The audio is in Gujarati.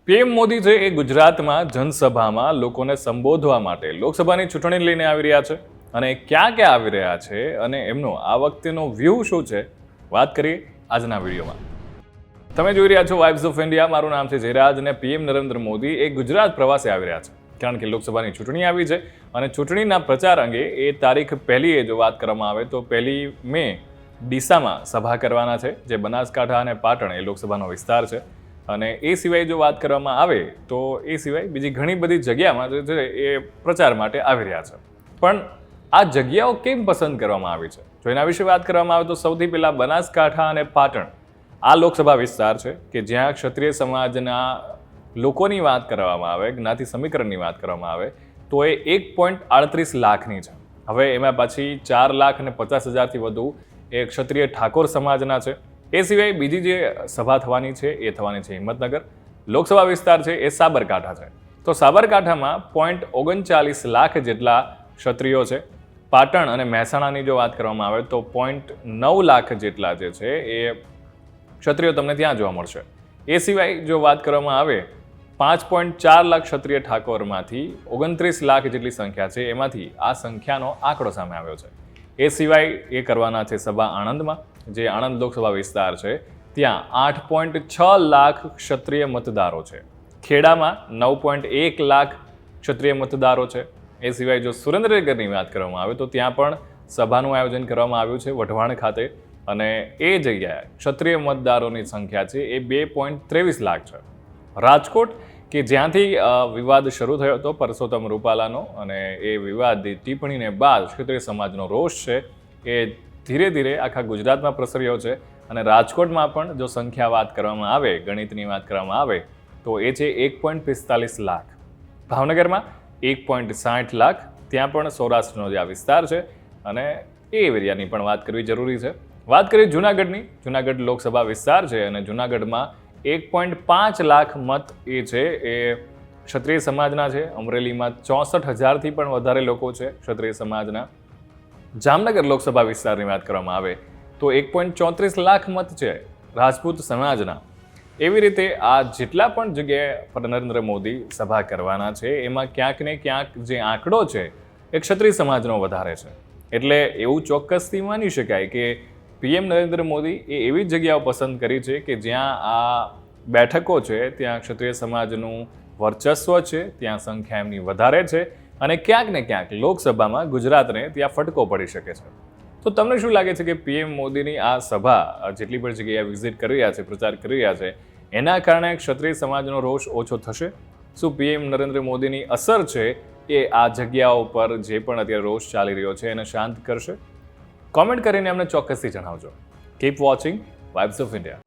પીએમ મોદી છે એ ગુજરાતમાં જનસભામાં લોકોને સંબોધવા માટે લોકસભાની ચૂંટણી લઈને આવી રહ્યા છે અને ક્યાં ક્યાં આવી રહ્યા છે અને એમનો આ વખતેનો વ્યૂ શું છે વાત કરીએ આજના વિડીયોમાં. તમે જોઈ રહ્યા છો વાઇબ્સ ઓફ ઇન્ડિયા. મારું નામ છે જયરાજ અને પીએમ નરેન્દ્ર મોદી એ ગુજરાત પ્રવાસે આવી રહ્યા છે કારણ કે લોકસભાની ચૂંટણી આવી છે અને ચૂંટણીના પ્રચાર અંગે એ તારીખ પહેલી જો વાત કરવામાં આવે તો 1 મે ડીસામાં સભા કરવાના છે, જે બનાસકાંઠા અને પાટણ એ લોકસભાનો વિસ્તાર છે. અને એ સિવાય જો વાત કરવામાં આવે તો એ સિવાય બીજી ઘણી બધી જગ્યામાં જે છે એ પ્રચાર માટે આવી રહ્યા છે. પણ આ જગ્યાઓ કેમ પસંદ કરવામાં આવી છે જો એના વિશે વાત કરવામાં આવે તો સૌથી પહેલાં બનાસકાંઠા અને પાટણ આ લોકસભા વિસ્તાર છે કે જ્યાં ક્ષત્રિય સમાજના લોકોની વાત કરવામાં આવે, જ્ઞાતિ સમીકરણની વાત કરવામાં આવે તો એ 1.38 લાખની છે. હવે એમાં પાછી 4,50,000થી વધુ એ ક્ષત્રિય ઠાકોર સમાજના છે. એ સિવાય બીજી જે સભા થવાની છે એ થવાની છે હિંમતનગર. લોકસભા વિસ્તાર છે એ સાબરકાંઠા છે, તો સાબરકાંઠામાં 0.39 લાખ જેટલા ક્ષત્રિયો છે. પાટણ અને મહેસાણાની જો વાત કરવામાં આવે તો 0.9 લાખ જેટલા જે છે એ ક્ષત્રિયો તમને ત્યાં જોવા મળશે. એ સિવાય જો વાત કરવામાં આવે 5.4 લાખ ક્ષત્રિય ઠાકોરમાંથી 29 લાખ જેટલી સંખ્યા છે, એમાંથી આ સંખ્યાનો આંકડો સામે આવ્યો છે. એ સિવાય એ કરવાના છે સભા આણંદમાં, જે આણંદ લોકસભા વિસ્તાર છે ત્યાં 8.6 લાખ ક્ષત્રિય મતદારો છે. ખેડામાં 9.1 લાખ ક્ષત્રિય મતદારો છે. એ સિવાય જો સુરેન્દ્રનગરની વાત કરવામાં આવે તો ત્યાં પણ સભાનું આયોજન કરવામાં આવ્યું છે વઢવાણ ખાતે, અને એ જગ્યાએ ક્ષત્રિય મતદારોની સંખ્યા છે એ 2.23 લાખ છે. રાજકોટ કે જ્યાંથી વિવાદ શરૂ થયો હતો પરસોત્તમ રૂપાલાનો, અને એ વિવાદની ટિપ્પણીને બાદ ક્ષત્રિય સમાજનો રોષ છે એ ધીરે ધીરે આખા ગુજરાતમાં પ્રસર્યો છે. અને રાજકોટમાં પણ જો સંખ્યા વાત કરવામાં આવે, ગણિતની વાત કરવામાં આવે તો એ છે 1.45 લાખ. ભાવનગરમાં 1.60 લાખ. ત્યાં પણ સૌરાષ્ટ્રનો જે આ વિસ્તાર છે અને એ એરિયાની પણ વાત કરવી જરૂરી છે. વાત કરીએ જૂનાગઢની. જૂનાગઢ લોકસભા વિસ્તાર છે અને જૂનાગઢમાં 1.5 લાખ મત એ છે એ ક્ષત્રિય સમાજના છે. અમરેલીમાં 64,000થી પણ વધારે લોકો છે ક્ષત્રિય સમાજના. જામનગર લોકસભા વિસ્તારની વાત કરવામાં આવે તો 1.34 લાખ મત છે રાજપૂત સમાજના. એવી રીતે આ જેટલા પણ જગ્યાએ નરેન્દ્ર મોદી સભા કરવાના છે એમાં ક્યાંક ને ક્યાંક જે આંકડો છે એ ક્ષત્રિય સમાજનો વધારે છે. એટલે એવું ચોક્કસથી માની શકાય કે પીએમ નરેન્દ્ર મોદી એ એવી જગ્યાઓ પસંદ કરી છે કે જ્યાં આ બેઠકો છે ત્યાં ક્ષત્રિય સમાજનું વર્ચસ્વ છે, ત્યાં સંખ્યા એમની વધારે છે અને ક્યાંક ને ક્યાંક લોકસભામાં ગુજરાતને ત્યાં ફટકો પડી શકે છે. તો તમને શું લાગે છે કે પીએમ મોદીની આ સભા જેટલી પણ જગ્યાએ વિઝિટ કરી રહ્યા છે, પ્રચાર કરી રહ્યા છે, એના કારણે ક્ષત્રિય સમાજનો રોષ ઓછો થશે? શું પીએમ નરેન્દ્ર મોદીની અસર છે એ આ જગ્યાઓ પર જે પણ અત્યારે રોષ ચાલી રહ્યો છે એને શાંત કરશે? કોમેન્ટ કરીને અમને ચોક્કસથી જણાવજો. Keep watching vibes of India.